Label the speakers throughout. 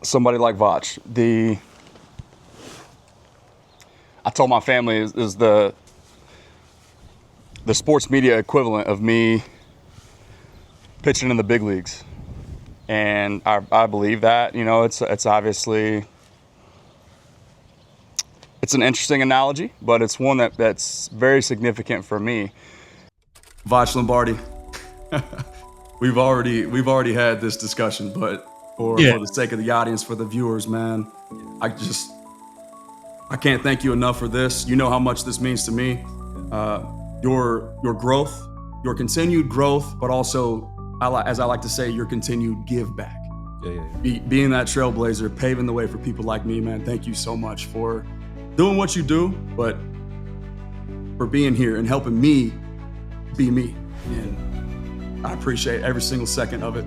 Speaker 1: somebody like Voch. I told my family is the sports media equivalent of me pitching in the big leagues. And I believe that, it's obviously, it's an interesting analogy, but it's one that's very significant for me.
Speaker 2: Voch Lombardi, we've already had this discussion, but for the sake of the audience, for the viewers, man, I can't thank you enough for this. You know how much this means to me. Your growth, your continued growth, but also, as I like to say, your continued give back. Being that trailblazer, paving the way for people like me, man. Thank you so much for doing what you do, but for being here and helping me be me. And I appreciate every single second of it.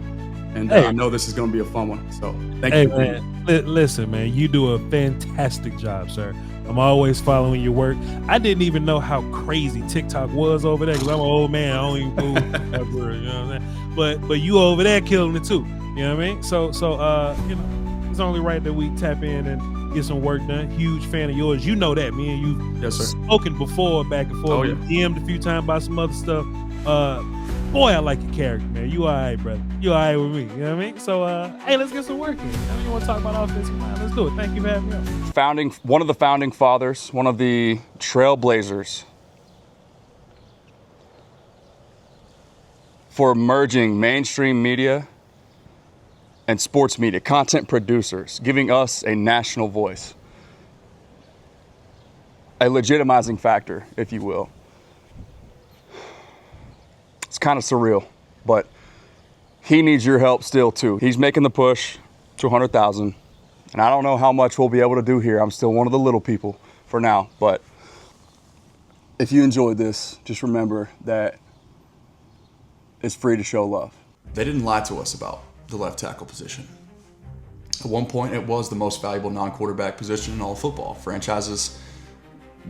Speaker 2: And I know this is going to be a fun one. So thank you.
Speaker 3: Man, listen, man, you do a fantastic job, sir. I'm always following your work. I didn't even know how crazy TikTok was over there because I'm an old man. I don't even move that word, you know what I'm saying? But you over there killing it too. You know what I mean? So it's only right that we tap in and get some work done. Huge fan of yours. You know that. Me and you spoken before, back and forth. We DM'd a few times about some other stuff. Boy, I like your character, man. You all right, brother. You all right with me. You know what I mean? So, hey, let's get some work in. You want to talk about offensive line? Let's do it. Thank you for having me on.
Speaker 1: One of the founding fathers, one of the Trailblazers for merging mainstream media and sports media, content producers, giving us a national voice, a legitimizing factor, if you will. It's kind of surreal, but he needs your help still too. He's making the push to 100,000, and I don't know how much we'll be able to do here. I'm still one of the little people for now, but if you enjoyed this, just remember that it's free to show love.
Speaker 2: They didn't lie to us about the left tackle position. At one point, it was the most valuable non-quarterback position in all of football. Franchises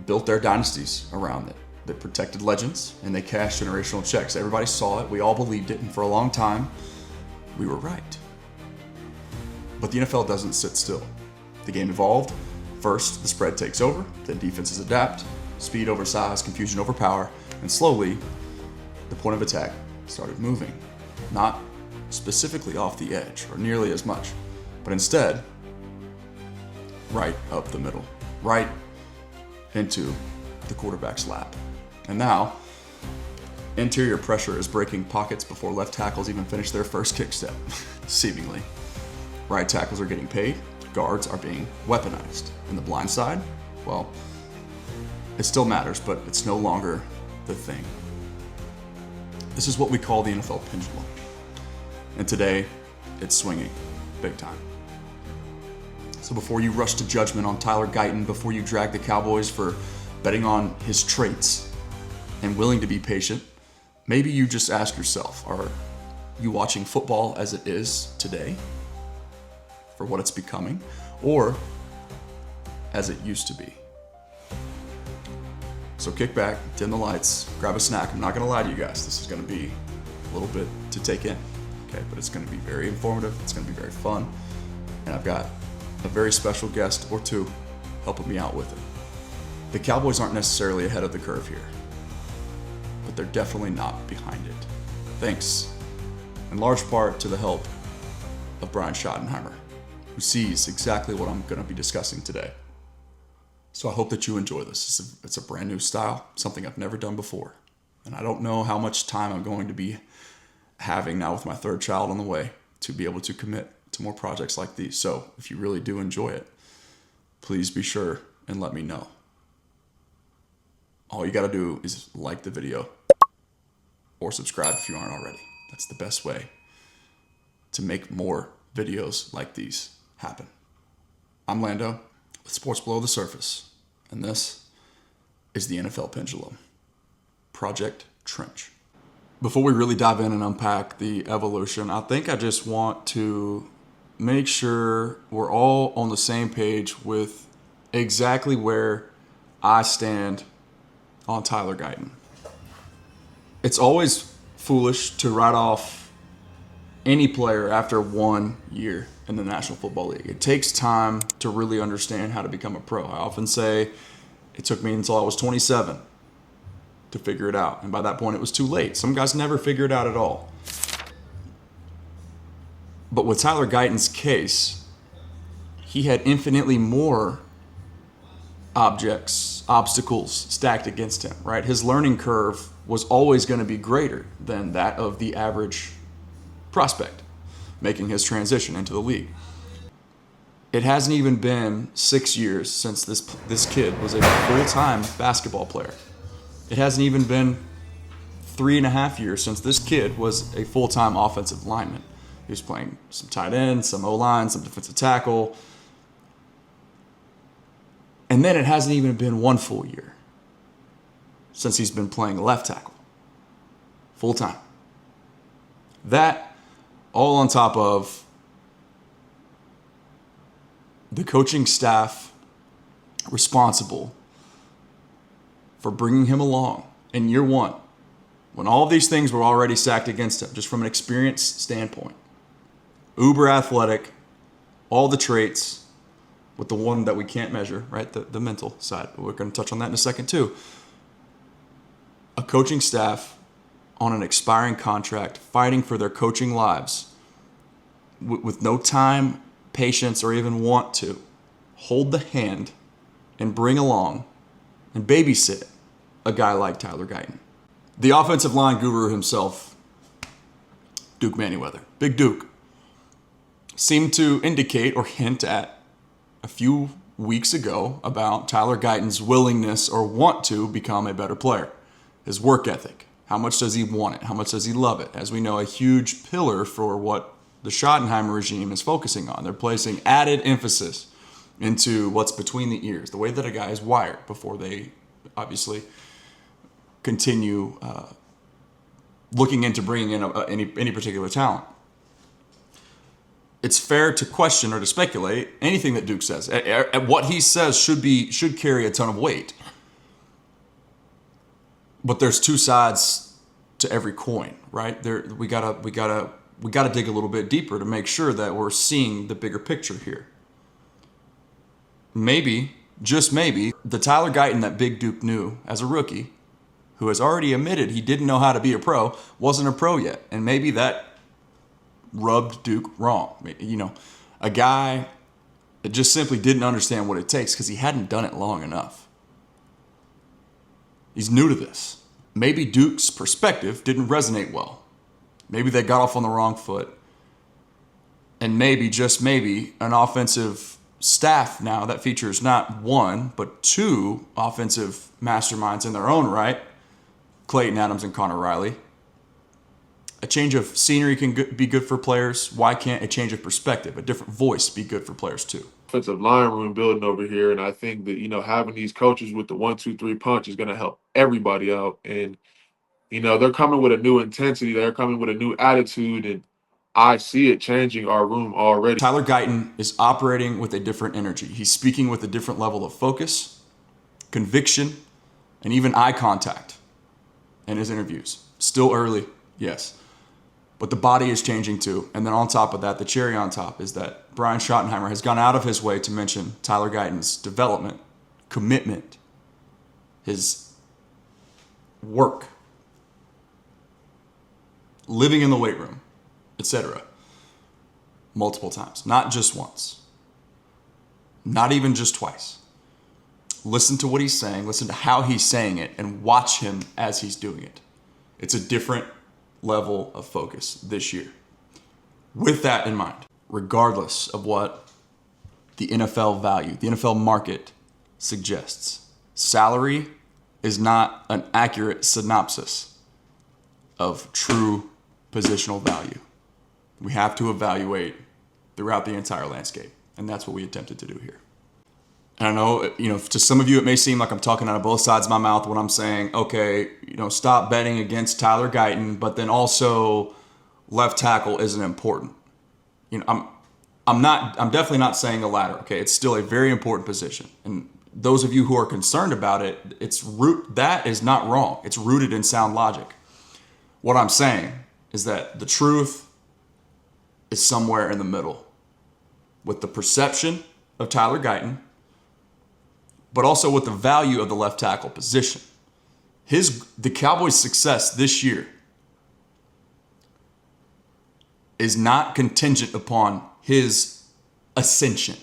Speaker 2: built their dynasties around it. They protected legends, and they cashed generational checks. Everybody saw it. We all believed it, and for a long time, we were right. But the NFL doesn't sit still. The game evolved. First, the spread takes over, then defenses adapt, speed over size, confusion over power, and slowly, the point of attack started moving. Not specifically off the edge, or nearly as much, but instead, right up the middle, right into the quarterback's lap. And now, interior pressure is breaking pockets before left tackles even finish their first kick step, seemingly. Right tackles are getting paid, guards are being weaponized. And the blind side, well, it still matters, but it's no longer the thing. This is what we call the NFL pendulum. And today, it's swinging big time. So before you rush to judgment on Tyler Guyton, before you drag the Cowboys for betting on his traits and willing to be patient, maybe you just ask yourself, are you watching football as it is today for what it's becoming, or as it used to be? So kick back, dim the lights, grab a snack. I'm not gonna lie to you guys, this is gonna be a little bit to take in, okay? But it's gonna be very informative, it's gonna be very fun, and I've got a very special guest or two helping me out with it. The Cowboys aren't necessarily ahead of the curve here, but they're definitely not behind it. Thanks, in large part, to the help of Brian Schottenheimer, who sees exactly what I'm gonna be discussing today. So I hope that you enjoy this. It's a brand new style, something I've never done before. And I don't know how much time I'm going to be having now with my third child on the way to be able to commit to more projects like these. So if you really do enjoy it, please be sure and let me know. All you gotta do is like the video or subscribe if you aren't already. That's the best way to make more videos like these happen. I'm Lando with Sports Below the Surface, and this is the NFL Pendulum, Project Trench. Before we really dive in and unpack the evolution, I think I just want to make sure we're all on the same page with exactly where I stand on Tyler Guyton. It's always foolish to write off any player after 1 year in the National Football League. It takes time to really understand how to become a pro. I often say it took me until I was 27 to figure it out. And by that point, it was too late. Some guys never figure it out at all. But with Tyler Guyton's case, he had infinitely more obstacles stacked against him, right? His learning curve was always going to be greater than that of the average prospect making his transition into the league. It hasn't even been 6 years since this kid was a full-time basketball player. It hasn't even been 3.5 years since this kid was a full-time offensive lineman. He was playing some tight end, some O-line, some defensive tackle. And then it hasn't even been 1 full year since he's been playing left tackle full-time. That all on top of the coaching staff responsible for bringing him along in year 1, when all of these things were already stacked against him, just from an experience standpoint. Uber athletic, all the traits, with the one that we can't measure, right? The mental side. We're going to touch on that in a second too. A coaching staff on an expiring contract, fighting for their coaching lives, with no time, patience, or even want to hold the hand and bring along and babysit a guy like Tyler Guyton. The offensive line guru himself, Duke Manyweather, Big Duke, seemed to indicate or hint at a few weeks ago about Tyler Guyton's willingness or want to become a better player. His work ethic. How much does he want it? How much does he love it? As we know, a huge pillar for what the Schottenheimer regime is focusing on. They're placing added emphasis into what's between the ears, the way that a guy is wired before they obviously continue looking into bringing in any particular talent. It's fair to question or to speculate anything that Duke says. What he says should carry a ton of weight. But there's two sides to every coin, right? We gotta dig a little bit deeper to make sure that we're seeing the bigger picture here. Maybe, just maybe, the Tyler Guyton that Big Duke knew as a rookie, who has already admitted he didn't know how to be a pro, wasn't a pro yet. And maybe that rubbed Duke wrong. You know, a guy that just simply didn't understand what it takes because he hadn't done it long enough. He's new to this. Maybe Duke's perspective didn't resonate well. Maybe they got off on the wrong foot. And maybe, just maybe, an offensive staff now that features not one, but two offensive masterminds in their own right, Clayton Adams and Connor Riley. A change of scenery can be good for players. Why can't a change of perspective, a different voice, be good for players too?
Speaker 4: Offensive line room building over here, and I think that, having these coaches with the 1-2-3 punch is going to help everybody out. And they're coming with a new intensity, they're coming with a new attitude, and I see it changing our room already.
Speaker 2: Tyler Guyton is operating with a different energy. He's speaking with a different level of focus, conviction, and even eye contact in his interviews. Still early, yes. But the body is changing too. And then on top of that, the cherry on top is that Brian Schottenheimer has gone out of his way to mention Tyler Guyton's development, commitment, his work, living in the weight room, etc. multiple times, not just once, not even just twice. Listen to what he's saying, listen to how he's saying it, and watch him as he's doing it. It's a different level of focus this year. With that in mind, regardless of what the NFL value, the NFL market suggests, salary is not an accurate synopsis of true positional value. We have to evaluate throughout the entire landscape, and that's what we attempted to do here. And I know, to some of you, it may seem like I'm talking out of both sides of my mouth when I'm saying, okay, stop betting against Tyler Guyton, but then also left tackle isn't important. I'm definitely not saying the latter. Okay, it's still a very important position, and those of you who are concerned about it, that is not wrong. It's rooted in sound logic. What I'm saying is that the truth is somewhere in the middle with the perception of Tyler Guyton, but also with the value of the left tackle position. The Cowboys' success this year is not contingent upon his ascension.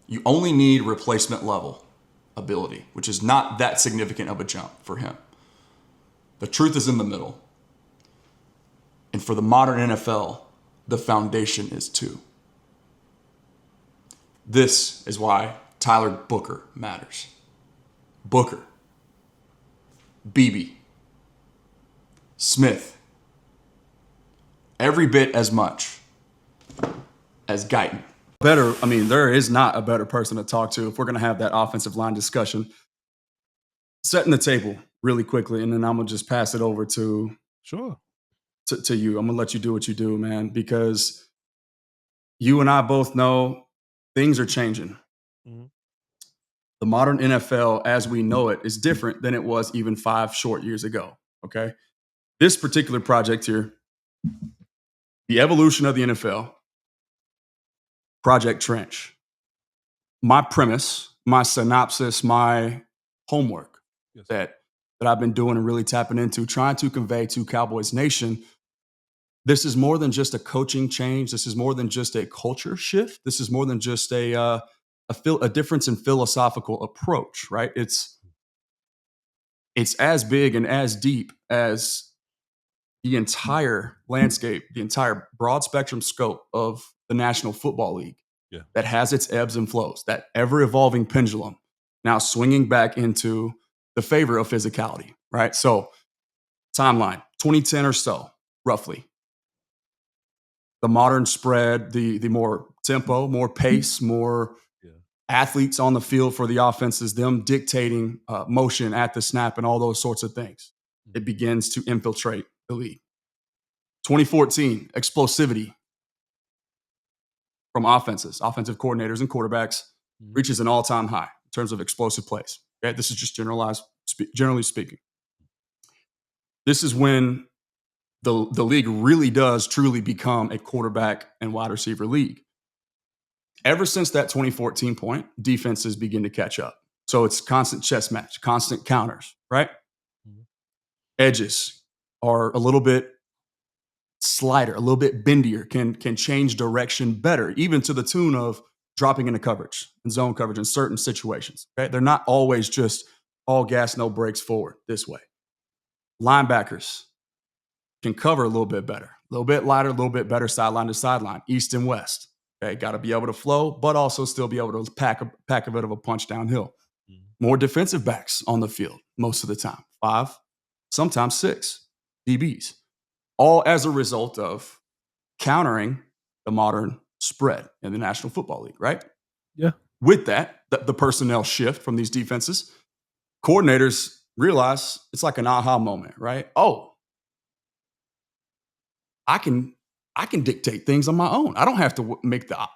Speaker 2: You only need replacement level ability, which is not that significant of a jump for him. The truth is in the middle. And for the modern NFL, the foundation is too. This is why Tyler Booker matters. Booker, Beebe, Smith, every bit as much as Guyton.
Speaker 1: There is not a better person to talk to if we're going to have that offensive line discussion. Setting the table really quickly, and then I'm going to just pass it over to
Speaker 3: Sure.
Speaker 1: to you. I'm going to let you do what you do, man, because you and I both know things are changing.
Speaker 3: Mhm.
Speaker 1: The modern NFL, as we know it, is different than it was even 5 short years ago, okay? This particular project here, the evolution of the NFL, Project Trench. My premise, my synopsis, my homework
Speaker 3: Yes.
Speaker 1: that I've been doing and really tapping into, trying to convey to Cowboys Nation, this is more than just a coaching change. This is more than just a culture shift. This is more than just a difference in philosophical approach, right? It's as big and as deep as the entire landscape, the entire broad spectrum scope of the National Football League.
Speaker 3: Yeah.
Speaker 1: That has its ebbs and flows, that ever-evolving pendulum now swinging back into the favor of physicality, right? So timeline, 2010 or so, roughly. The modern spread, the more tempo, more pace, more athletes on the field for the offenses, them dictating motion at the snap and all those sorts of things. It begins to infiltrate the league. 2014, explosivity from offenses, offensive coordinators and quarterbacks reaches an all-time high in terms of explosive plays. Okay? This is just generally speaking. This is when the league really does truly become a quarterback and wide receiver league. Ever since that 2014 point, defenses begin to catch up. So it's constant chess match, constant counters, right? Edges are a little bit slighter, a little bit bendier, can change direction better, even to the tune of dropping into coverage and zone coverage in certain situations. Okay? They're not always just all gas, no brakes forward this way. Linebackers can cover a little bit better, a little bit lighter, a little bit better sideline to sideline, east and west. Okay, got to be able to flow, but also still be able to pack a bit of a punch downhill. More defensive backs on the field most of the time, 5, sometimes 6 DBs. All as a result of countering the modern spread in the National Football League, right?
Speaker 3: Yeah.
Speaker 1: With that, the personnel shift from these defenses, coordinators realize it's like an aha moment, right? Oh, I can dictate things on my own. I don't have to make the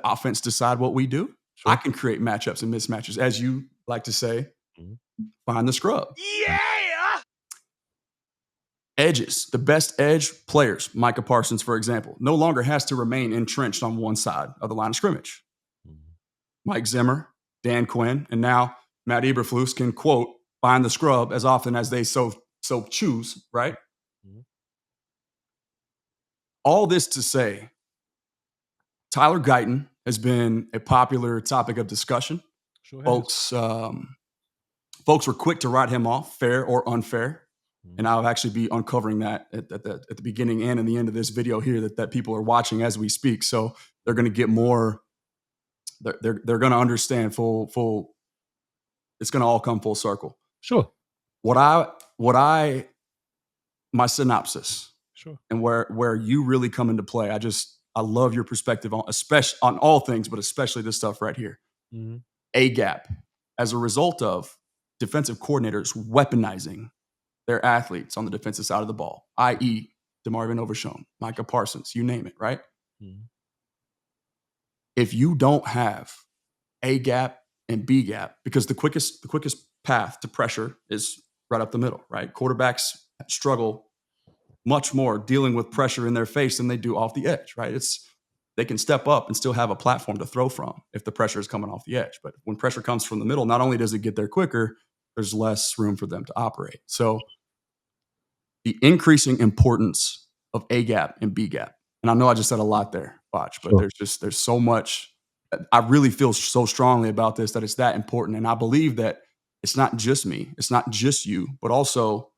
Speaker 1: offense decide what we do.
Speaker 3: Sure.
Speaker 1: I can create matchups and mismatches, as you like to say, find the scrub.
Speaker 3: Yeah.
Speaker 1: Edges, the best edge players, Micah Parsons, for example, no longer has to remain entrenched on one side of the line of scrimmage. Mike Zimmer, Dan Quinn, and now Matt Eberflus can, quote, find the scrub as often as they so choose, right? All this to say, Tyler Guyton has been a popular topic of discussion.
Speaker 3: Sure
Speaker 1: Folks were quick to write him off, fair or unfair. And I'll actually be uncovering that at the beginning and in the end of this video here that people are watching as we speak. So they're going to get more. They're going to understand full. It's going to all come full circle.
Speaker 3: Sure.
Speaker 1: My synopsis.
Speaker 3: Sure.
Speaker 1: And where you really come into play. I love your perspective on all things, but especially this stuff right here. A gap as a result of defensive coordinators weaponizing their athletes on the defensive side of the ball, i.e. DeMarvin Overshown, Micah Parsons, you name it, right? If you don't have A gap and B gap, because the quickest path to pressure is right up the middle, right? Quarterbacks struggle
Speaker 2: much more dealing with pressure in their face than they do off the edge, right? They can step up and still have a platform to throw from if the pressure is coming off the edge. But when pressure comes from the middle, not only does it get there quicker, there's less room for them to operate. So the increasing importance of A gap and B gap. And I know I just said a lot there, Voch, but there's so much. I really feel so strongly about this that it's that important. And I believe that it's not just me, it's not just you, but also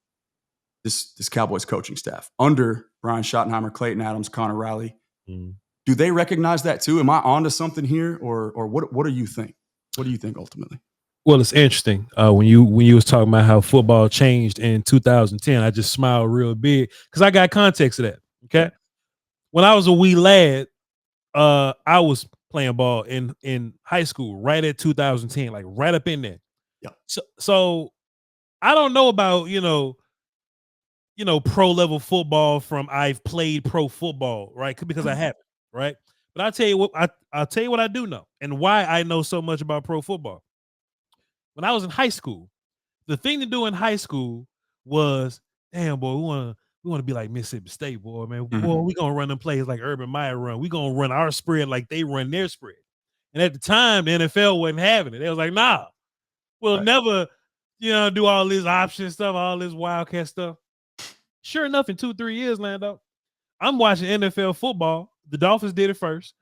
Speaker 2: this Cowboys coaching staff under Brian Schottenheimer, Clayton Adams, Connor Riley. Do they recognize that too? Am I onto something here, or what do you think? What do you think ultimately?
Speaker 3: Well, it's interesting. When you was talking about how football changed in 2010, I just smiled real big because I got context of that. Okay, when I was a wee lad, I was playing ball in high school right at 2010, like right up in there.
Speaker 2: Yeah.
Speaker 3: So I don't know about pro level football from I've played pro football, right? Because I haven't, right? But I'll tell you what I do know and why I know so much about pro football. When I was in high school, the thing to do in high school was, damn boy, we want to be like Mississippi State, boy, man. Boy, we gonna run them plays like Urban Meyer run. We gonna run our spread like they run their spread. And at the time, the NFL wasn't having it. They was like, nah, we'll never, do all this option stuff, all this wildcat stuff. Sure enough, in 2-3 years, Lando, I'm watching NFL football. The Dolphins did it first.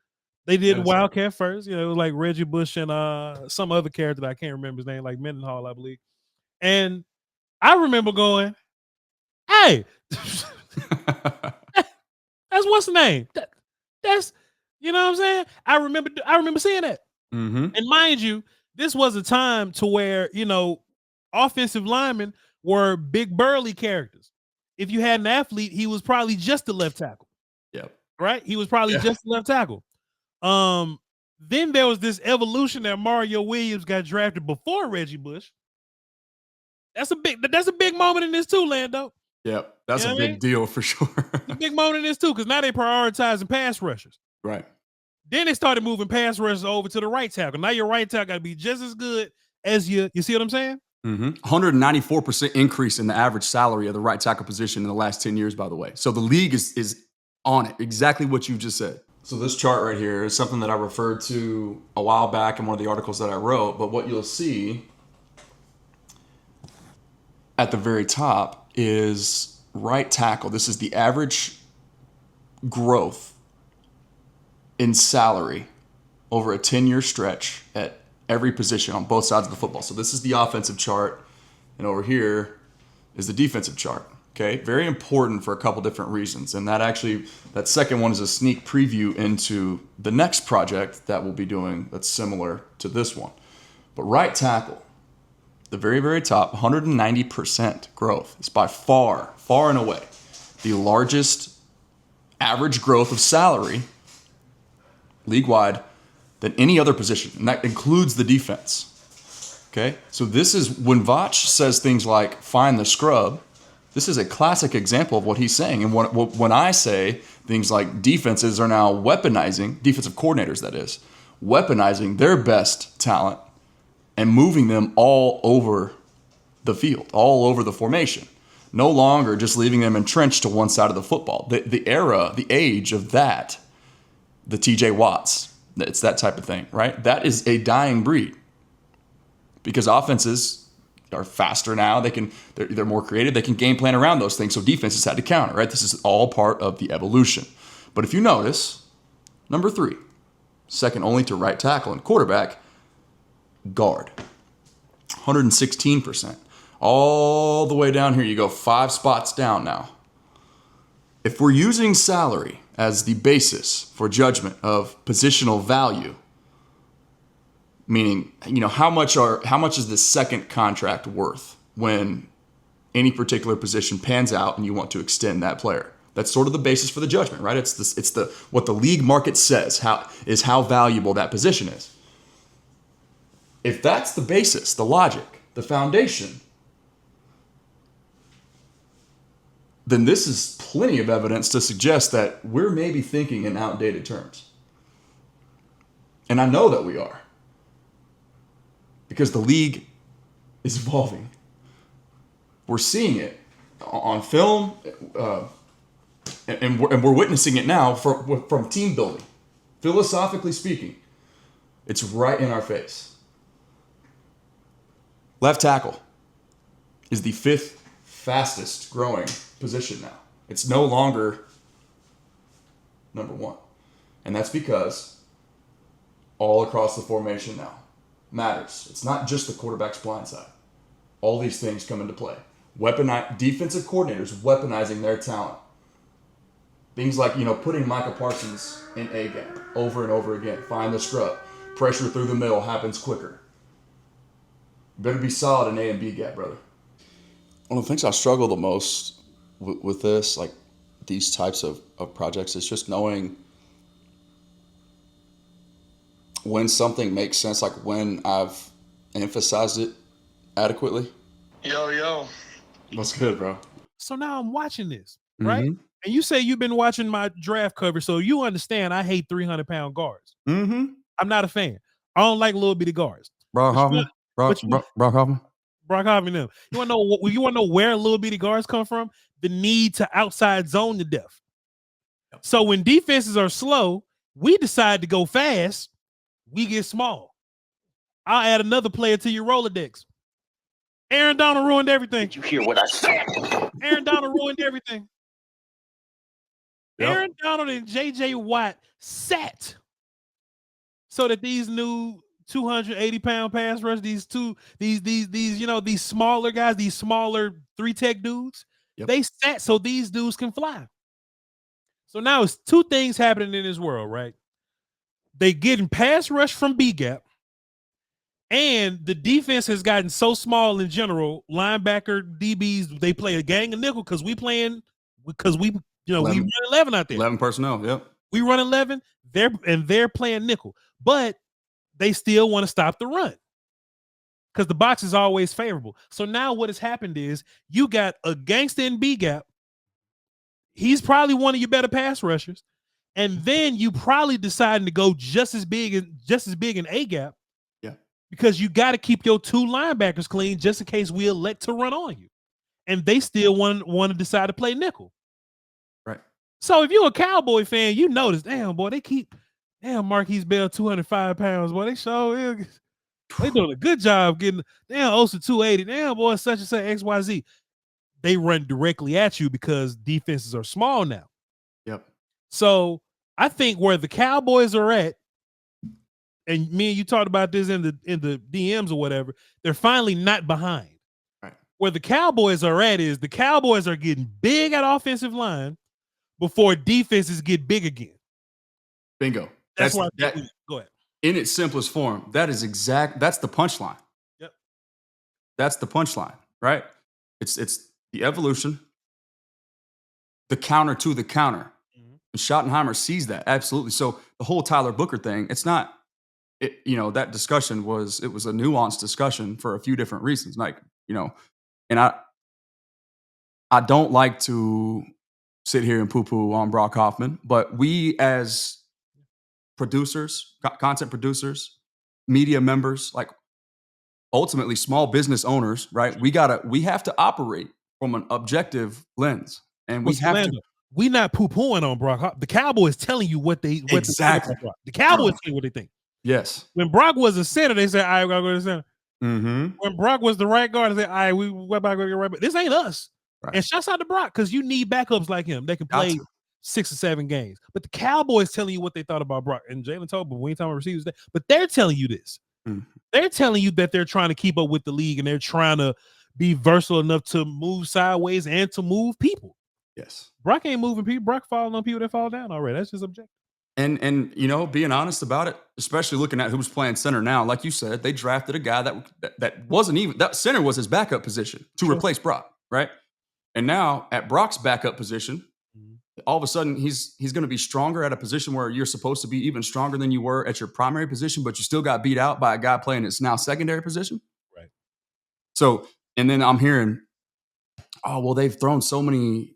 Speaker 3: They did Wildcat first. It was like Reggie Bush and some other character that I can't remember his name, like Mendenhall, I believe. And I remember going, hey, that's what's the name? That's, you know what I'm saying? I remember seeing that. And mind you, this was a time to where, offensive linemen were big burly characters. If you had an athlete, he was probably just a left tackle.
Speaker 2: Yep.
Speaker 3: Right? He was probably just a left tackle. Then there was this evolution that Mario Williams got drafted before Reggie Bush. That's a big moment in this too, Lando.
Speaker 2: Yep. That's a big deal for sure.
Speaker 3: It's a big moment in this too, because now they prioritizing pass rushers.
Speaker 2: Right.
Speaker 3: Then they started moving pass rushers over to the right tackle. Now your right tackle got to be just as good as you see what I'm saying?
Speaker 2: 194% increase in the average salary of the right tackle position in the last 10 years, by the way. So the league is on it. Exactly what you just said. So this chart right here is something that I referred to a while back in one of the articles that I wrote. But what you'll see at the very top is right tackle. This is the average growth in salary over a 10-year stretch at every position on both sides of the football. So this is the offensive chart, and over here is the defensive chart. Okay, very important for a couple different reasons. And that second one is a sneak preview into the next project that we'll be doing that's similar to this one. But right tackle, the very, very top, 190% growth. It's by far and away the largest average growth of salary league-wide than any other position, and that includes the defense. Okay, so this is when Voch says things like find the scrub. This is a classic example of what he's saying. And when I say things like defenses are now weaponizing, defensive coordinators that is, weaponizing their best talent and moving them all over the field, all over the formation. No longer just leaving them entrenched to one side of the football. The age of that, the TJ Watts, it's that type of thing, right? That is a dying breed because offenses are faster now. They're more creative. They can game plan around those things. So defenses had to counter, right? This is all part of the evolution. But if you notice, number 3, second only to right tackle and quarterback, guard, 116%. All the way down here, you go 5 spots down now. If we're using salary as the basis for judgment of positional value, meaning, how much is this second contract worth when any particular position pans out and you want to extend that player? That's sort of the basis for the judgment, right? It's what the league market says how valuable that position is. If that's the basis, the logic, the foundation, then this is plenty of evidence to suggest that we're maybe thinking in outdated terms. And I know that we are. Because the league is evolving. We're seeing it on film. and we're witnessing it now from team building. Philosophically speaking, it's right in our face. Left tackle is the 5th fastest growing position now. It's no longer number 1. And that's because all across the formation now matters. It's not just the quarterback's blindside. All these things come into play. Defensive coordinators weaponizing their talent. Things like, putting Micah Parsons in A gap over and over again. Find the scrub. Pressure through the middle happens quicker. You better be solid in A and B gap, brother. One of the things I struggle the most with this, like these types of projects, is just knowing when something makes sense, like when I've emphasized it adequately.
Speaker 5: Yo.
Speaker 2: What's good, bro?
Speaker 3: So now I'm watching this, right?
Speaker 2: Mm-hmm.
Speaker 3: And you say you've been watching my draft cover, so you understand I hate 300-pound guards.
Speaker 2: Mm-hmm.
Speaker 3: I'm not a fan. I don't like little bitty guards.
Speaker 2: Brock Hoffman. Brock Hoffman.
Speaker 3: Brock Hoffman. Them. You want to know where little bitty guards come from? The need to outside zone to death. Yep. So when defenses are slow, we decide to go fast. We get small. I'll add another player to your Rolodex. Aaron Donald ruined everything.
Speaker 5: Did you hear what I said?
Speaker 3: Aaron Donald ruined everything. Yep. Aaron Donald and J.J. Watt sat so that these new 280-pound pass rush, these smaller guys, these smaller 3-tech dudes, they sat so these dudes can fly. So now it's 2 things happening in this world, right? They getting pass rush from B gap, and the defense has gotten so small in general. Linebacker, DBs, they play a gang of nickel because we run 11 out there.
Speaker 2: 11 personnel, yep.
Speaker 3: We run 11, they're playing nickel. But they still want to stop the run because the box is always favorable. So now what has happened is you got a gangster in B gap. He's probably one of your better pass rushers. And then you probably deciding to go just as big in A gap.
Speaker 2: Yeah.
Speaker 3: Because you got to keep your 2 linebackers clean just in case we elect to run on you. And they still want to decide to play nickel.
Speaker 2: Right.
Speaker 3: So if you're a Cowboy fan, you notice, Marquise Bell, 205 pounds, boy. They doing a good job getting, Osa 280. Damn, boy, such and such, XYZ. They run directly at you because defenses are small now.
Speaker 2: Yep.
Speaker 3: So I think where the Cowboys are at, and me and you talked about this in the DMs or whatever, they're finally not behind.
Speaker 2: Right.
Speaker 3: Where the Cowboys are at is the Cowboys are getting big at offensive line before defenses get big again.
Speaker 2: Bingo.
Speaker 3: That's why. Go ahead.
Speaker 2: In its simplest form, that's the punchline.
Speaker 3: Yep.
Speaker 2: That's the punchline, right? It's the evolution, the counter to the counter. Mm-hmm. And Schottenheimer sees that, absolutely. So the whole Tyler Booker thing, it's not, that discussion was a nuanced discussion for a few different reasons. And I don't like to sit here and poo-poo on Brock Hoffman, but we as producers, content producers, media members, like ultimately small business owners, right? We have to operate from an objective lens, and
Speaker 3: we not poo-pooing on Brock. The Cowboys telling you what they
Speaker 2: exactly.
Speaker 3: They the Cowboys tell you what they think.
Speaker 2: Yes.
Speaker 3: When Brock was a center, they said, "All right, we gotta go to the center."
Speaker 2: Mm-hmm.
Speaker 3: When Brock was the right guard, they said, "All right, we about to go get right." But this ain't us. Right. And shouts out to Brock because you need backups like him. They can play 6 or 7 games. But the Cowboys telling you what they thought about Brock. And Jalen told me we ain't talking about receivers. But they're telling you this. Mm-hmm. They're telling you that they're trying to keep up with the league and they're trying to be versatile enough to move sideways and to move people.
Speaker 2: Yes.
Speaker 3: Brock ain't moving people. Brock falling on people that fall down already. That's just objective.
Speaker 2: And being honest about it, especially looking at who's playing center now, like you said, they drafted a guy that wasn't even, that center was his backup position to replace Brock, right? And now at Brock's backup position, all of a sudden he's going to be stronger at a position where you're supposed to be even stronger than you were at your primary position, but you still got beat out by a guy playing his now secondary position.
Speaker 3: Right.
Speaker 2: So, and then I'm hearing, they've thrown so many,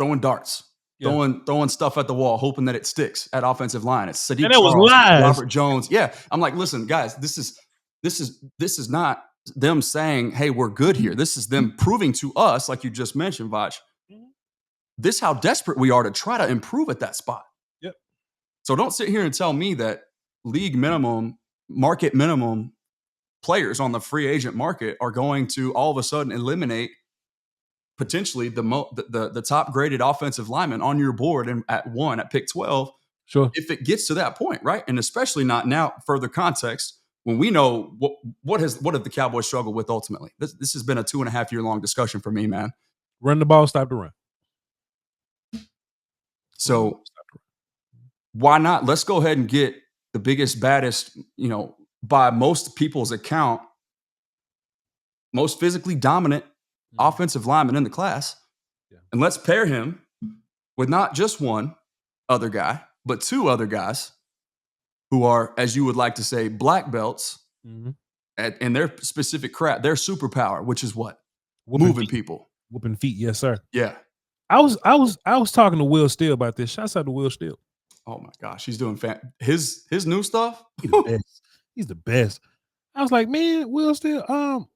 Speaker 2: throwing darts. Yeah. Throwing stuff at the wall, hoping that it sticks at offensive line. It's Sadiq Charles,
Speaker 3: was lies.
Speaker 2: Robert Jones. Yeah, I'm like, listen, guys, this is not them saying, "Hey, we're good here." This is them proving to us, like you just mentioned, Voch, this how desperate we are to try to improve at that spot.
Speaker 3: Yep.
Speaker 2: So don't sit here and tell me that league minimum, market minimum players on the free agent market are going to all of a sudden eliminate potentially the top graded offensive lineman on your board and at pick 12.
Speaker 3: Sure.
Speaker 2: If it gets to that point, right? And especially not now, further context, when we know what have the Cowboys struggled with ultimately. This has been a 2.5 year long discussion for me, man.
Speaker 3: Run the ball, stop the run.
Speaker 2: So why not? Let's go ahead and get the biggest, baddest, by most people's account, most physically dominant offensive lineman in the class.
Speaker 3: Yeah.
Speaker 2: And let's pair him with not just one other guy, but two other guys who are, as you would like to say, black belts and their specific craft, their superpower, which is what? Moving people.
Speaker 3: Whooping feet, yes, sir.
Speaker 2: Yeah.
Speaker 3: I was talking to Will Steele about this. Shouts out to Will Steele.
Speaker 2: Oh my gosh, he's doing his new stuff.
Speaker 3: He's the best. He's the best. I was like, man, Will Steele,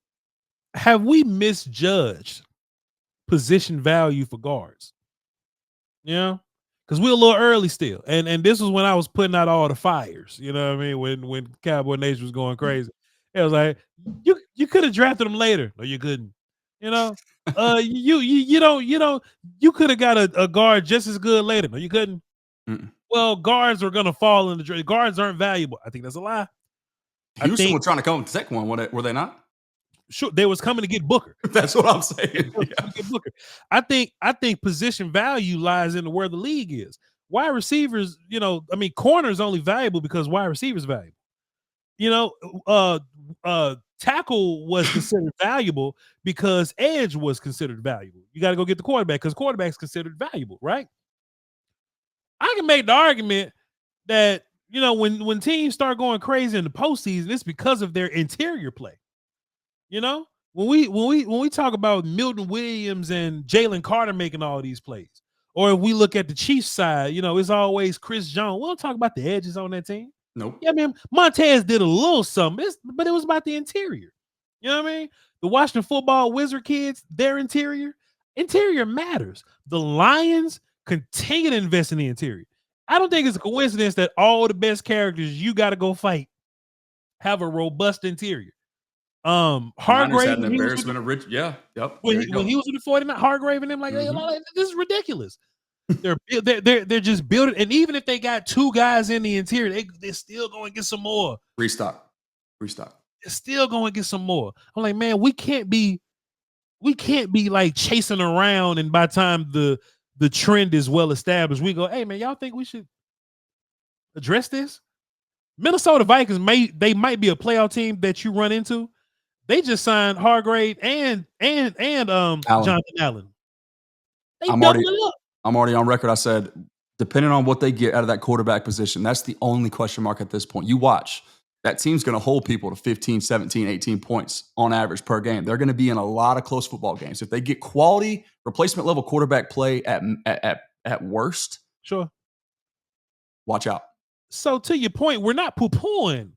Speaker 3: have we misjudged position value for guards? Yeah. Because we're a little early still. And this was when I was putting out all the fires. You know what I mean? When Cowboy Nation was going crazy. It was like, you could have drafted him later. No, you couldn't. You know? You could have got a guard just as good later. No, you couldn't.
Speaker 2: Mm-mm.
Speaker 3: Well, guards are gonna fall in the draft. Guards aren't valuable. I think that's a lie.
Speaker 2: Houston was trying to come with the second one, were they not?
Speaker 3: Sure, they was coming to get Booker.
Speaker 2: That's what I'm saying. Yeah.
Speaker 3: Get Booker. I think position value lies in where the league is. Wide receivers, corners only valuable because wide receivers valuable. Tackle was considered valuable because edge was considered valuable. You got to go get the quarterback because quarterback's considered valuable, right? I can make the argument that when teams start going crazy in the postseason, it's because of their interior play. When we talk about Milton Williams and Jalen Carter making all these plays, or if we look at the Chiefs side, it's always Chris Jones. We don't talk about the edges on that team.
Speaker 2: Nope.
Speaker 3: Yeah, man, Montez did a little something, but it was about the interior. You know what I mean? The Washington Football Wizard kids, their interior matters. The Lions continue to invest in the interior. I don't think it's a coincidence that all the best characters you got to go fight have a robust interior. Hargrave
Speaker 2: had an embarrassment of rich. Yeah. Yep.
Speaker 3: When he was with the 49, Hargrave and them like, hey, this is ridiculous. They're just building, and even if they got two guys in the interior, they're still going to get some more.
Speaker 2: Restock.
Speaker 3: They're still going to get some more. I'm like, man, we can't be like chasing around, and by the time the trend is well established, we go, hey man, y'all think we should address this? Minnesota Vikings might be a playoff team that you run into. They just signed Hargrave and Jonathan Allen. They doubled it up.
Speaker 2: I'm already on record. I said, depending on what they get out of that quarterback position, that's the only question mark at this point. You watch. That team's going to hold people to 15, 17, 18 points on average per game. They're going to be in a lot of close football games. If they get quality replacement level quarterback play at worst,
Speaker 3: sure,
Speaker 2: watch out.
Speaker 3: So to your point, we're not poo-pooing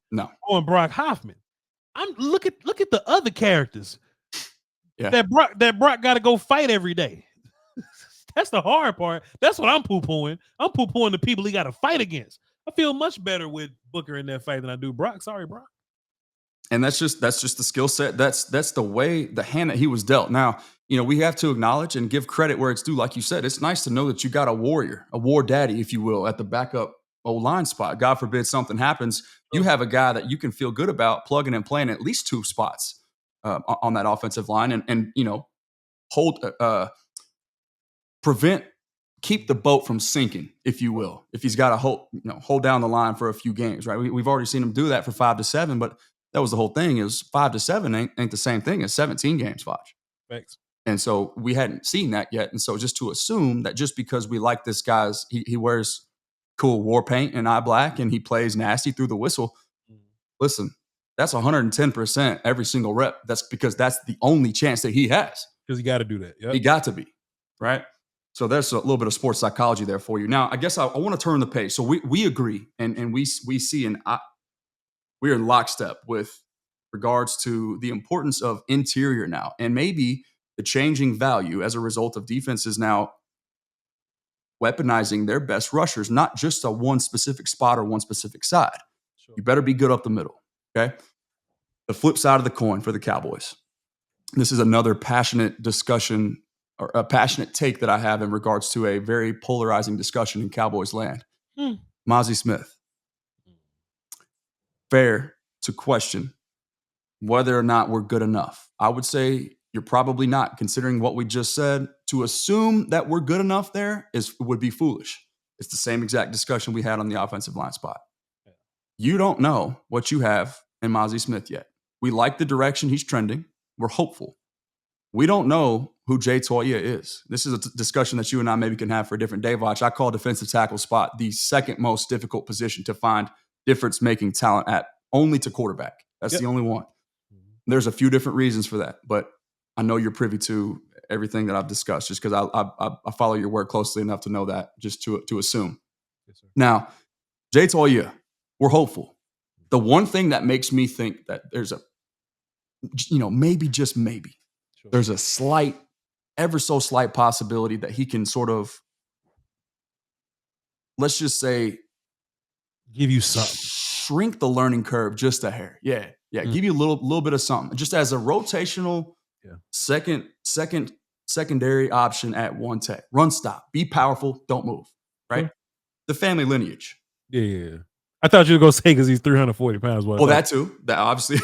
Speaker 3: on Brock Hoffman. Look at the other characters that Brock got to go fight every day. That's the hard part. That's what I'm poo-pooing. I'm poo-pooing the people he got to fight against. I feel much better with Booker in that fight than I do Brock. Sorry, Brock.
Speaker 2: And that's just the skill set. That's the hand that he was dealt. Now, we have to acknowledge and give credit where it's due. Like you said, it's nice to know that you got a warrior, a war daddy, if you will, at the backup O-line spot. God forbid something happens. You have a guy that you can feel good about plugging and playing at least two spots on that offensive line and keep the boat from sinking, if you will, if he's got to hold down the line for a few games, right? We've already seen him do that for 5 to 7, but that was the whole thing. Is 5 to 7 ain't the same thing as 17 games, Voch.
Speaker 3: Thanks.
Speaker 2: And so we hadn't seen that yet. And so just to assume that just because we like this guy's, he wears cool war paint and eye black and he plays nasty through the whistle, listen, that's 110% every single rep. That's because that's the only chance that he has.
Speaker 3: Because he got to do that. Yep.
Speaker 2: He got to be, right? So there's a little bit of sports psychology there for you. Now, I guess I want to turn the page. So we agree and we see we're in lockstep with regards to the importance of interior now and maybe the changing value as a result of defenses now weaponizing their best rushers, not just a one specific spot or one specific side.
Speaker 3: Sure.
Speaker 2: You better be good up the middle, okay? The flip side of the coin for the Cowboys. This is another passionate discussion or a passionate take that I have in regards to a very polarizing discussion in Cowboys land. Mazi Smith. Fair to question whether or not we're good enough. I would say you're probably not, considering what we just said. To assume that we're good enough there would be foolish. It's the same exact discussion we had on the offensive line spot. You don't know what you have in Mazi Smith yet. We like the direction he's trending. We're hopeful. We don't know who Jay Toya is. This is a discussion that you and I maybe can have for a different day, Voch. I call defensive tackle spot the second most difficult position to find difference-making talent at, only to quarterback. That's the only one. There's a few different reasons for that, but I know you're privy to everything that I've discussed just because I follow your work closely enough to know that, just to assume.
Speaker 3: Yes, sir.
Speaker 2: Now, Jay Toya, we're hopeful. The one thing that makes me think that there's a, maybe, just maybe, there's a slight, ever so slight possibility that he can sort of, let's just say,
Speaker 3: give you something.
Speaker 2: Shrink the learning curve just a hair. Yeah. Give you a little bit of something, just as a rotational secondary option at one tech. Run stop. Be powerful. Don't move. Right.
Speaker 3: Sure.
Speaker 2: The family lineage.
Speaker 3: Yeah. I thought you were gonna say because he's 340 pounds.
Speaker 2: Well, that too. That obviously,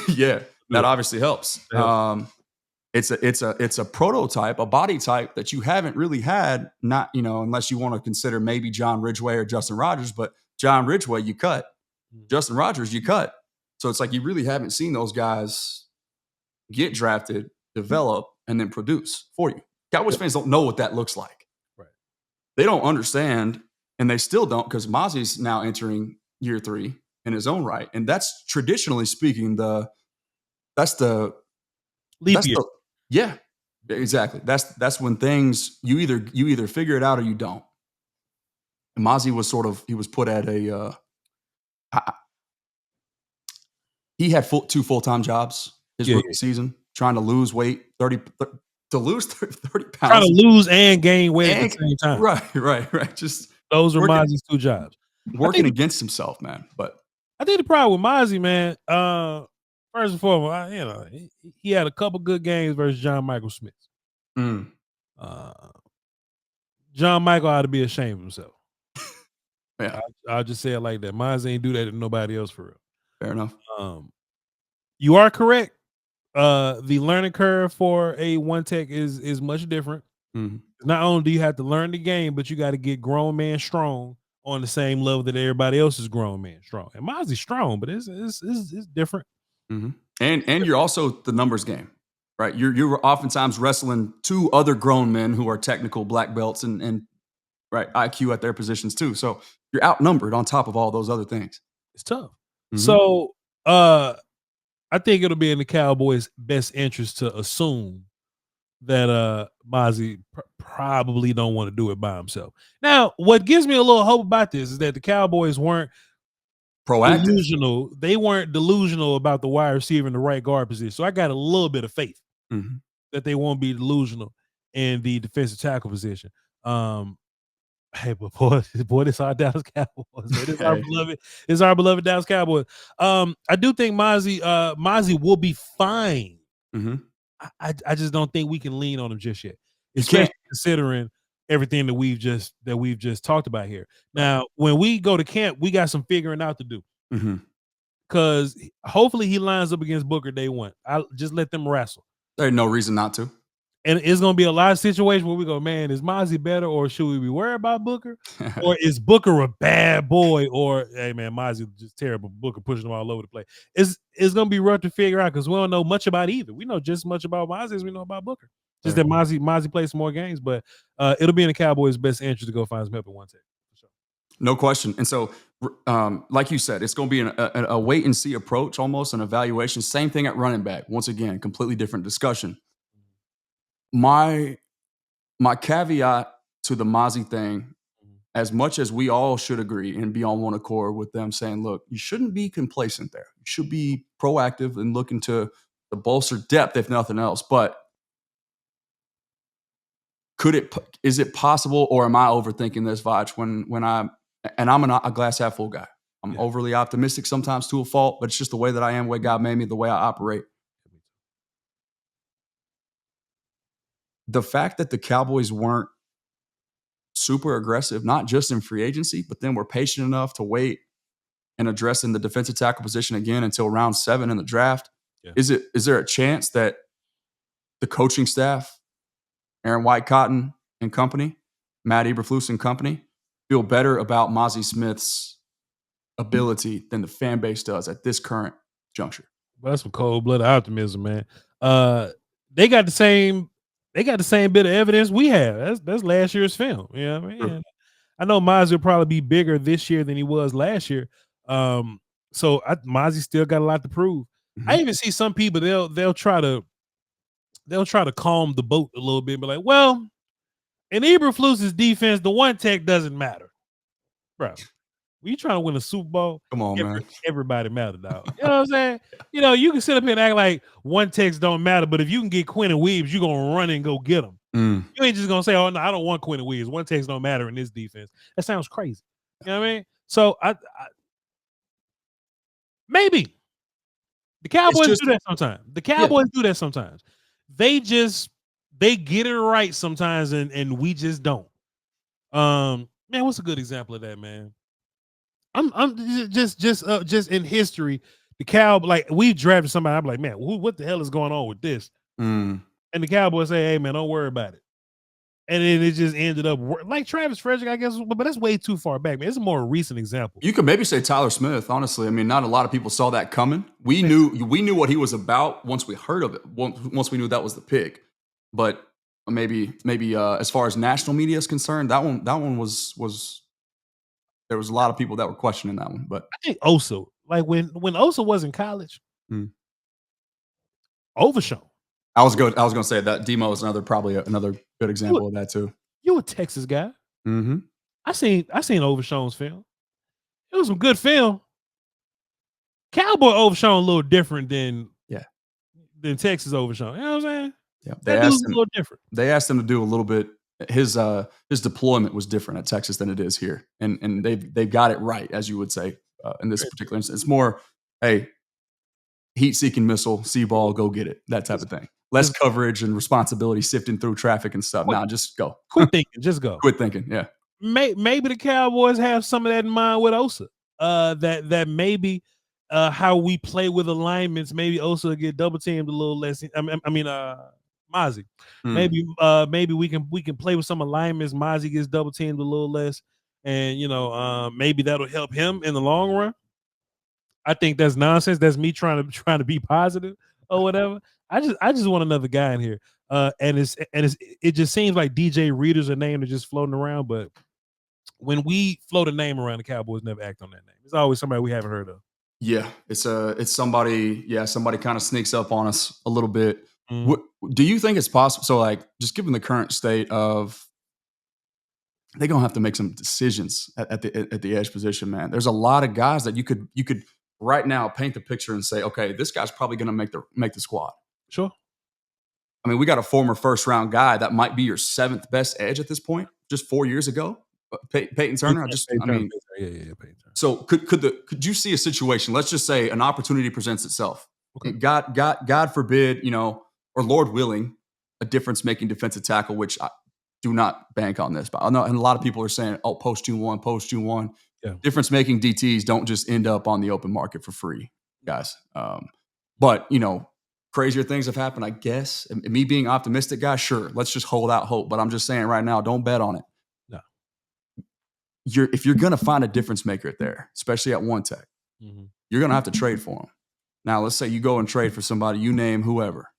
Speaker 2: that obviously helps. It's a prototype, a body type that you haven't really had. Not unless you want to consider maybe John Ridgeway or Justin Rogers, but John Ridgeway you cut, Justin Rogers you cut. So it's like you really haven't seen those guys get drafted, develop, and then produce for you. Cowboys fans don't know what that looks like.
Speaker 3: Right.
Speaker 2: They don't understand, and they still don't, because Mazi's now entering year 3 in his own right, and that's traditionally speaking that's the
Speaker 3: leap year.
Speaker 2: Yeah, exactly. That's when things you either figure it out or you don't. And Mazi was put at a he had 2 full-time jobs his rookie season, trying to lose weight, 30 pounds.
Speaker 3: Trying to lose and gain weight at the same time.
Speaker 2: Right. Just
Speaker 3: those were Mazi's 2 jobs.
Speaker 2: Working against himself, man. But
Speaker 3: I think the problem with Mazi, man, first and foremost, he had a couple good games versus John Michael Smith. John Michael ought to be ashamed of himself.
Speaker 2: Yeah,
Speaker 3: I'll just say it like that. Mazi ain't do that to nobody else for real.
Speaker 2: Fair enough.
Speaker 3: You are correct. The learning curve for a one tech is much different. Not only do you have to learn the game, but you got to get grown man strong on the same level that everybody else is grown man strong. And Mazi's strong, but it's different.
Speaker 2: And you're also the numbers game, right? You're oftentimes wrestling 2 other grown men who are technical black belts and right IQ at their positions too. So you're outnumbered on top of all those other things.
Speaker 3: It's tough. So I think it'll be in the Cowboys' best interest to assume that Mazi probably don't want to do it by himself. Now, what gives me a little hope about this is that the Cowboys weren't
Speaker 2: proactive.
Speaker 3: Delusional. They weren't delusional about the wide receiver and the right guard position. So I got a little bit of faith that they won't be delusional in the defensive tackle position. Hey, but boy, this our Dallas Cowboys. It's our beloved Dallas Cowboys. I do think Mazi will be fine. I just don't think we can lean on him just yet, especially considering everything that we've just talked about here. Now, when we go to camp, we got some figuring out to do. Because hopefully he lines up against Booker day 1. I'll just let them wrestle.
Speaker 2: There's no reason not to.
Speaker 3: And it's going to be a lot of situations where we go, man, is Mazi better, or should we be worried about Booker? Or is Booker a bad boy? Or, hey, man, Mazi just terrible. Booker pushing him all over the place. It's going to be rough to figure out because we don't know much about either. We know just as much about Mazi as we know about Booker. Just that Mazi plays some more games, but it'll be in the Cowboys' best interest to go find some help at one take. For sure.
Speaker 2: No question. And so, like you said, it's going to be a wait and see approach, almost an evaluation. Same thing at running back. Once again, completely different discussion. My caveat to the Mazi thing, as much as we all should agree and be on one accord with them saying, look, you shouldn't be complacent there. You should be proactive and looking to bolster depth, if nothing else. But is it possible, or am I overthinking this, Voch? I'm a glass half full guy. I'm overly optimistic sometimes to a fault, but it's just the way that I am, the way God made me, the way I operate. The fact that the Cowboys weren't super aggressive, not just in free agency, but then were patient enough to wait and addressing the defensive tackle position again until round 7 in the draft.
Speaker 3: Yeah.
Speaker 2: Is there a chance that the coaching staff, Aaron White-Cotton and company, Matt Eberflus and company, feel better about Mazi Smith's ability than the fan base does at this current juncture?
Speaker 3: Well, that's some cold-blooded optimism, man. They got the same bit of evidence we have. That's last year's film. You know what I mean?
Speaker 2: Sure.
Speaker 3: I know Mazi will probably be bigger this year than he was last year. Mazi still got a lot to prove.
Speaker 2: Mm-hmm.
Speaker 3: I even see some people they'll try to calm the boat a little bit, but like, well, in Eberflus's defense, the one tech doesn't matter, bro. When you trying to win a Super Bowl,
Speaker 2: Come on, man.
Speaker 3: everybody matter, dog. You know what I'm saying? You know, you can sit up here and act like one techs don't matter, but if you can get Quentin Williams, you're gonna run and go get them. You ain't just gonna say, "Oh no, I don't want Quentin Williams. One techs don't matter in this defense." That sounds crazy. You know what I mean? So I maybe the Cowboys do that sometimes. The Cowboys do that sometimes. They get it right sometimes, and we just don't. Man, what's a good example of that, man? I'm just in history. The Cowboys, like, we drafted somebody. I'm like, man, what the hell is going on with this? And the Cowboys say, hey, man, don't worry about it. And then it just ended up like Travis Frederick, I guess, but that's way too far back, man. It's a more recent example.
Speaker 2: You could maybe say Tyler Smith, honestly. I mean, not a lot of people saw that coming. We knew what he was about once we heard of it, once we knew that was the pick. But maybe as far as national media is concerned, that one was there was a lot of people that were questioning that one. But
Speaker 3: I think Osa, like when Osa was in college, overshown.
Speaker 2: I was going to say that Demo is probably another good example of that too.
Speaker 3: You a Texas guy?
Speaker 2: Mm-hmm.
Speaker 3: I seen Overshown's film. It was some good film. Cowboy Overshown a little different than Texas Overshown. You know what I'm saying?
Speaker 2: Yeah,
Speaker 3: that dude's a little different.
Speaker 2: They asked him to do a little bit. His deployment was different at Texas than it is here, and they've got it right, as you would say, in this particular instance. It's more, hey, heat-seeking missile, see ball, go get it, that type of thing. Less coverage and responsibility sifting through traffic and stuff. Now, just go.
Speaker 3: Quit thinking. Just go.
Speaker 2: Quit thinking. Yeah.
Speaker 3: Maybe the Cowboys have some of that in mind with Osa. That maybe how we play with alignments. Maybe Osa will get double teamed a little less. Mazi. Maybe we can play with some alignments. Mazi gets double teamed a little less, and maybe that'll help him in the long run. I think that's nonsense. That's me trying to be positive or whatever. I just want another guy in here. And it just seems like DJ Reader's a name that's just floating around. But when we float a name around, the Cowboys never act on that name. It's always somebody we haven't heard of.
Speaker 2: Yeah, it's somebody. Yeah, somebody kind of sneaks up on us a little bit. Do you think it's possible? So, like, just given the current state of, they're gonna have to make some decisions at the edge position, man. There's a lot of guys that you could right now paint the picture and say, okay, this guy's probably gonna make the squad.
Speaker 3: Sure.
Speaker 2: I mean, we got a former first round guy that might be your 7th best edge at this point, just 4 years ago. Peyton Turner. Peyton Turner. So could you see a situation? Let's just say an opportunity presents itself. Okay. God forbid, or Lord willing, a difference-making defensive tackle, which I do not bank on this. But I know, and a lot of people are saying, "Oh, post June 1." Yeah. Difference-making DTs don't just end up on the open market for free, guys. But crazier things have happened, I guess. And me being optimistic, guys, sure, let's just hold out hope. But I'm just saying right now, don't bet on it.
Speaker 3: No.
Speaker 2: If you're gonna find a difference maker there, especially at one tech, you're gonna have to trade for him. Now, let's say you go and trade for somebody, you name whoever.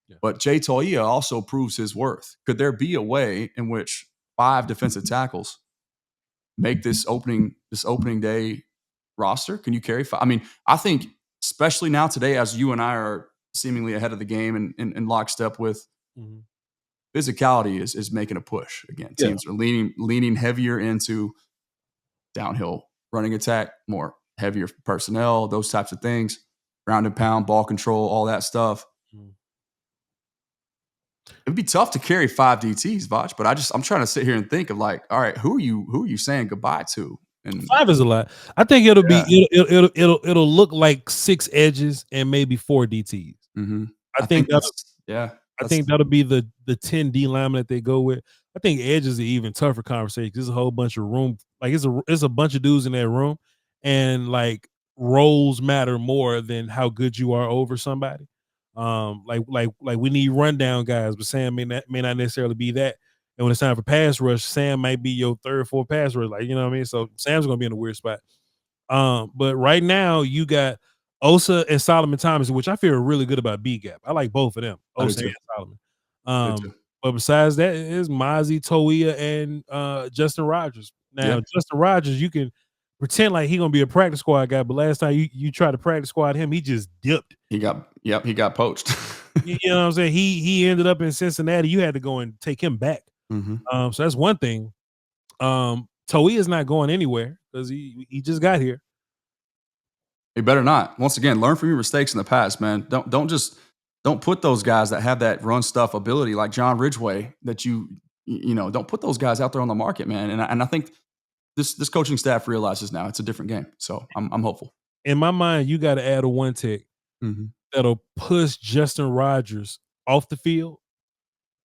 Speaker 2: Yeah. But Jay Toia also proves his worth. Could there be a way in which 5 defensive tackles make this opening day roster? Can you carry 5? I mean, I think especially now today, as you and I are seemingly ahead of the game and in lockstep with physicality is making a push again. Teams are leaning heavier into downhill running attack, more heavier personnel, those types of things, ground and pound, ball control, all that stuff. It'd be tough to carry 5 DTs, Voch, but I'm trying to sit here and think of like, all right, who are you saying goodbye to? And
Speaker 3: 5 is a lot. I think it'll
Speaker 2: Yeah.
Speaker 3: be it'll look like 6 edges and maybe 4 DTs. I think that'll be the 10 D linemen that they go with. I think edges are even tougher conversation. There's a whole bunch of room. Like it's a bunch of dudes in that room, and like roles matter more than how good you are over somebody. Like we need rundown guys, but Sam may not necessarily be that. And when it's time for pass rush, Sam might be your third, fourth pass rush. Like, you know what I mean? So Sam's gonna be in a weird spot. But right now you got Osa and Solomon Thomas, which I feel really good about B gap. I like both of them,
Speaker 2: I do
Speaker 3: Osa
Speaker 2: too.
Speaker 3: and Solomon.
Speaker 2: I do too.
Speaker 3: But besides that, it is Mazi, Toia, and Justin Rogers. Now,
Speaker 2: Yeah.
Speaker 3: Justin Rogers, you can pretend like he gonna be a practice squad guy, but last time you tried to practice squad him, he just dipped.
Speaker 2: He got poached.
Speaker 3: You know what I'm saying? He ended up in Cincinnati. You had to go and take him back. So that's one thing. Toia is not going anywhere because he just got here.
Speaker 2: He better not. Once again, learn from your mistakes in the past, man. Don't put those guys that have that run stuff ability like John Ridgeway that you know, don't put those guys out there on the market, man. And I think this coaching staff realizes now it's a different game. So I'm hopeful.
Speaker 3: In my mind, you got to add a one tech that'll push Justin Rogers off the field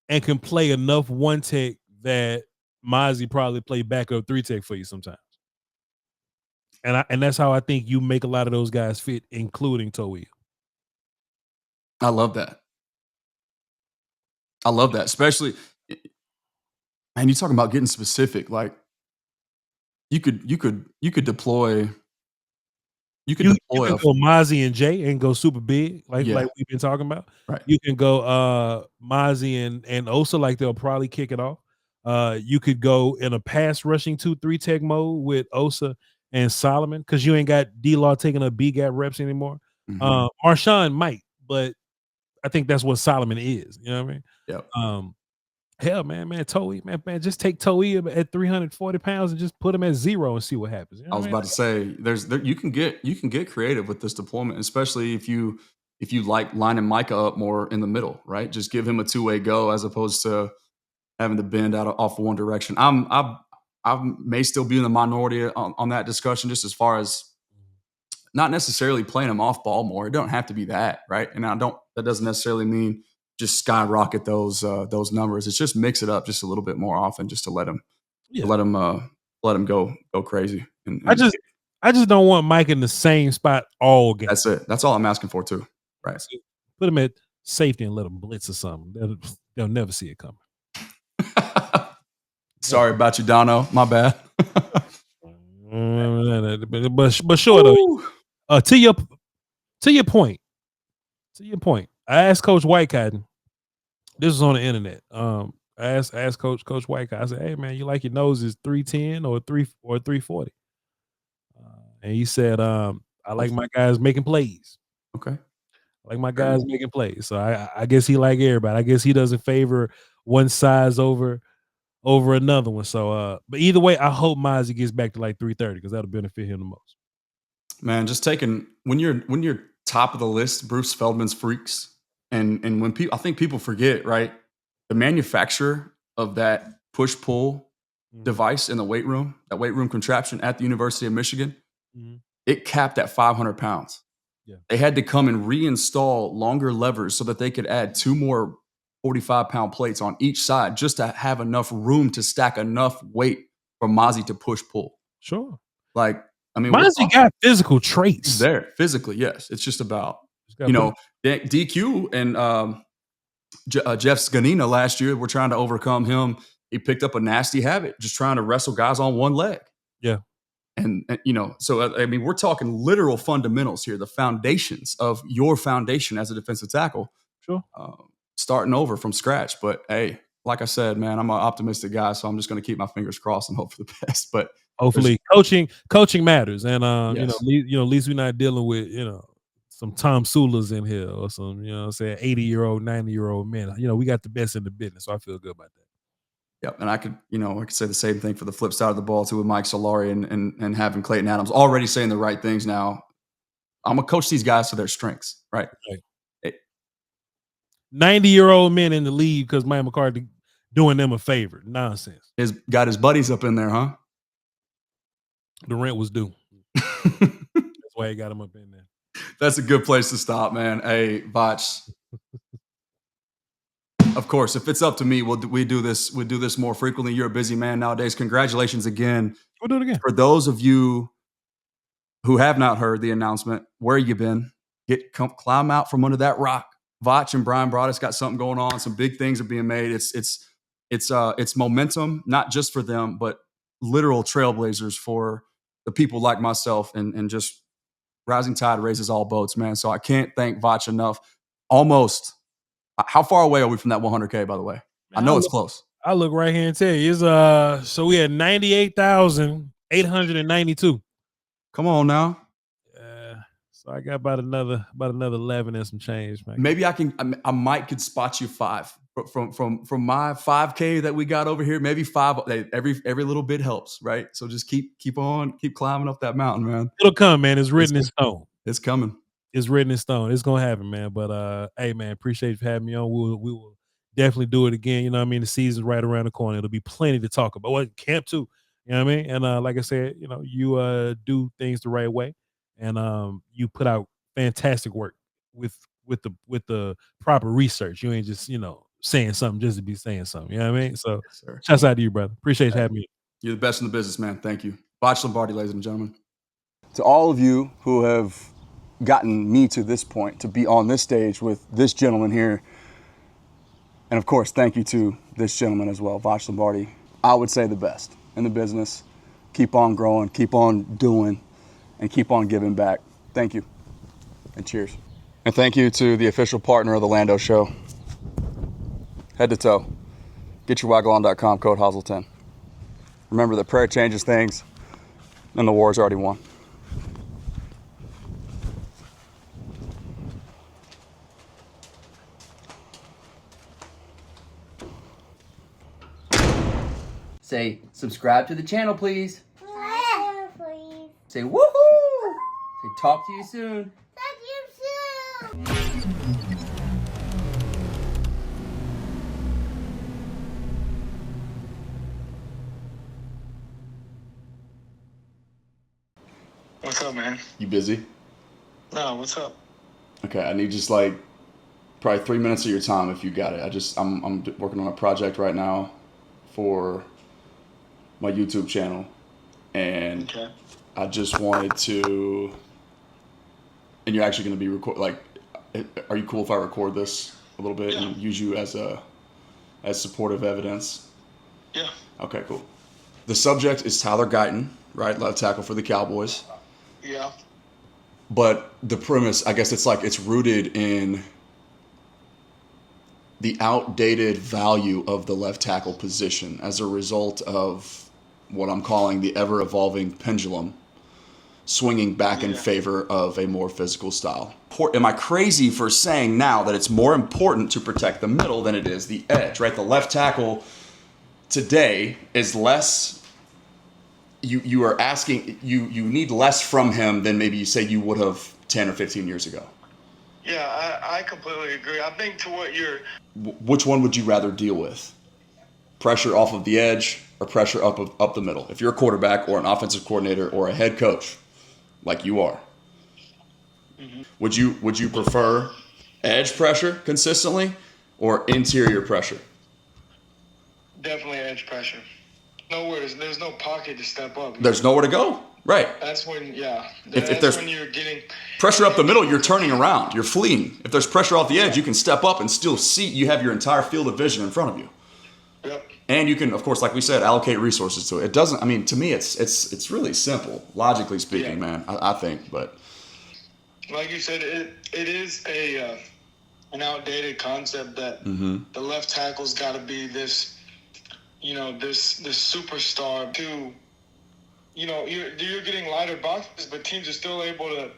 Speaker 3: and can play enough one tech that Mazi probably play backup 3 tech for you sometimes. And that's how I think you make a lot of those guys fit, including Toia.
Speaker 2: I love that. I love that, especially. And you talking about getting specific, like you could deploy. You could
Speaker 3: You
Speaker 2: deploy
Speaker 3: can go Mazi and Jay and go super big, like we've been talking about.
Speaker 2: Right.
Speaker 3: You can go Mazi and Osa, like they'll probably kick it off. You could go in a pass rushing 2-3 tech mode with Osa and Solomon because you ain't got D-Law taking up B gap reps anymore. Marshawn might, but I think that's what Solomon is. You know what I mean?
Speaker 2: Yep.
Speaker 3: Hell, man, Toei, man, just take Toei at 340 pounds and just put him at 0 and see what happens. You know
Speaker 2: I was about to say, you can get creative with this deployment, especially if you like lining Micah up more in the middle, right? Just give him a 2-way go as opposed to having to bend off one direction. I may still be in the minority on that discussion, just as far as not necessarily playing him off ball more. It don't have to be that, right? And that doesn't necessarily mean just skyrocket those numbers. It's just mix it up just a little bit more often, just to let him go crazy. And
Speaker 3: I just don't want Mike in the same spot all game.
Speaker 2: That's it. That's all I'm asking for too. Right.
Speaker 3: Put him at safety and let him blitz or something. They'll never see it coming.
Speaker 2: Sorry about you, Dono. My bad.
Speaker 3: But sure though. To your point. I asked Coach Whitecotton. This was on the internet. I asked Coach Whitecotton. I said, "Hey man, you like your nose is 310 or 340?" And he said, "I like my guys making plays."
Speaker 2: Okay.
Speaker 3: I like my guys making plays. So I guess he like everybody. I guess he doesn't favor one size over another one. So but either way, I hope Mazi gets back to like 330 because that'll benefit him the most.
Speaker 2: Man, just taking when you're top of the list, Bruce Feldman's freaks, and when I think people forget, right? The manufacturer of that push-pull device in the weight room, that weight room contraption at the University of Michigan, it capped at 500 pounds.
Speaker 3: Yeah.
Speaker 2: They had to come and reinstall longer levers so that they could add 2 more 45-pound plates on each side just to have enough room to stack enough weight for Mazi to push-pull.
Speaker 3: Sure.
Speaker 2: Like, I mean,
Speaker 3: Mazi got physical traits.
Speaker 2: He's there physically, yes. It's just about, DQ and Jeff Sganina last year were trying to overcome him. He picked up a nasty habit, just trying to wrestle guys on one leg.
Speaker 3: Yeah.
Speaker 2: And so, I mean, we're talking literal fundamentals here, the foundations of your foundation as a defensive tackle.
Speaker 3: Sure.
Speaker 2: Starting over from scratch. But, hey, like I said, man, I'm an optimistic guy, so I'm just going to keep my fingers crossed and hope for the best. But
Speaker 3: hopefully coaching matters. And,
Speaker 2: yes.
Speaker 3: at least we're not dealing with, some Tom Sulas in here or some, 80-year-old, 90-year-old men. We got the best in the business, so I feel good about that.
Speaker 2: Yep, and I could say the same thing for the flip side of the ball too with Mike Solari and having Clayton Adams already saying the right things now. I'm gonna coach these guys to their strengths, right?
Speaker 3: 90-year-old men in the league because Mike McCarthy doing them a favor. Nonsense.
Speaker 1: Got his buddies up in there, huh?
Speaker 3: The rent was due. That's why he got him up in there.
Speaker 1: That's a good place to stop, man. Hey, Voch. Of course, if it's up to me, we do this more frequently. You're a busy man nowadays. Congratulations again.
Speaker 3: We'll do it again.
Speaker 1: For those of you who have not heard the announcement, where you been? Climb out from under that rock. Voch and Brian Broaddus got something going on. Some big things are being made. It's momentum, not just for them, but literal trailblazers for the people like myself, and just rising tide raises all boats, man. So I can't thank Voch enough. Almost. How far away are we from that 100K, by the way? I know it's close.
Speaker 3: I'll look right here and tell you. It's so we had 98,892.
Speaker 1: Come on now.
Speaker 3: So I got about another 11 and some change, man.
Speaker 1: Maybe I could spot you 5 from my 5K that we got over here. Maybe 5. Every little bit helps, right? So just keep climbing up that mountain, man.
Speaker 3: It'll come, man. It's written in stone.
Speaker 1: It's coming.
Speaker 3: It's written in stone. It's gonna happen, man. But hey, man, appreciate you for having me on. We will definitely do it again. You know what I mean? The season's right around the corner. It'll be plenty to talk about. Well, camp too. You know what I mean? And like I said, you know, you do things the right way, and you put out fantastic work with the proper research. You ain't just, you know, saying something just to be saying something. You know what I mean? So shouts out to you, brother. Appreciate you having me.
Speaker 1: You're the best in the business, man. Thank you. Voch Lombardi, ladies and gentlemen.
Speaker 2: To all of you who have gotten me to this point, to be on this stage with this gentleman here, and of course, thank you to this gentleman as well, Voch Lombardi. I would say the best in the business. Keep on growing, keep on doing, and keep on giving back. Thank you, and cheers. And thank you to the official partner of the Lando show. Head to toe. GetYourWagalon.com, code HOSL10. Remember that prayer changes things, and the war's already won.
Speaker 6: Say, subscribe to the channel, please.
Speaker 7: Please.
Speaker 6: Say, woohoo! Say, talk to you soon.
Speaker 7: Talk to you soon.
Speaker 5: What's up, man?
Speaker 2: You busy?
Speaker 5: No, what's up?
Speaker 2: Okay, I need just like probably 3 minutes of your time if you got it. I'm working on a project right now for my YouTube channel, and
Speaker 5: Okay.
Speaker 2: I just wanted to. And you're actually going to be are you cool if I record this a little bit and use you as supportive evidence?
Speaker 5: Yeah.
Speaker 2: Okay, cool. The subject is Tyler Guyton, right? Left tackle for the Cowboys.
Speaker 5: Yeah.
Speaker 2: But the premise, I guess it's rooted in the outdated value of the left tackle position as a result of what I'm calling the ever-evolving pendulum swinging back in favor of a more physical style. Am I crazy for saying now that it's more important to protect the middle than it is the edge, right? The left tackle today is less, you are asking, you need less from him than maybe you say you would have 10 or 15 years ago.
Speaker 5: Yeah, I completely agree. I think to what you're...
Speaker 2: Which one would you rather deal with? Pressure off of the edge or pressure up the middle? If you're a quarterback or an offensive coordinator or a head coach, like you are, would you prefer edge pressure consistently or interior pressure?
Speaker 5: Definitely edge pressure. There's no pocket to step up.
Speaker 2: There's nowhere to go. Right.
Speaker 5: That's when,
Speaker 2: If there's
Speaker 5: when you're getting...
Speaker 2: Pressure up the middle, you're turning around. You're fleeing. If there's pressure off the edge, you can step up and still see. You have your entire field of vision in front of you.
Speaker 5: Yep.
Speaker 2: And you can, of course, like we said, allocate resources to it. It doesn't, I mean, to me, it's really simple, logically speaking, man, I think. But
Speaker 5: like you said, it is an outdated concept that the left tackle's got to be this, this superstar to, you're getting lighter boxes, but teams are still able to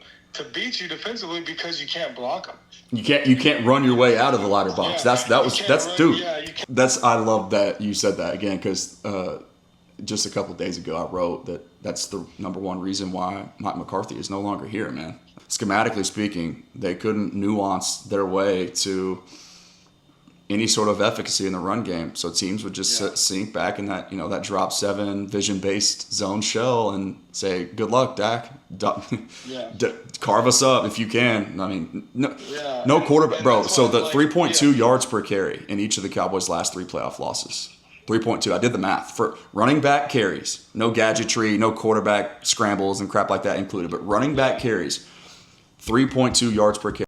Speaker 5: beat you defensively because you can't block them.
Speaker 2: You can't run your way out of the lighter box.
Speaker 5: Yeah,
Speaker 2: I love that you said that again, because just a couple days ago I wrote that's the number one reason why Mike McCarthy is no longer here, man. Schematically speaking, they couldn't nuance their way to any sort of efficacy in the run game. So teams would just sink back in that, that drop 7 vision-based zone shell and say, good luck, Dak. Carve us up if you can. I mean, no quarterback. Bro, so the 3.2 yards per carry in each of the Cowboys' last 3 playoff losses. 3.2. I did the math. For running back carries, no gadgetry, no quarterback scrambles and crap like that included, but running back carries, 3.2 yards per carry.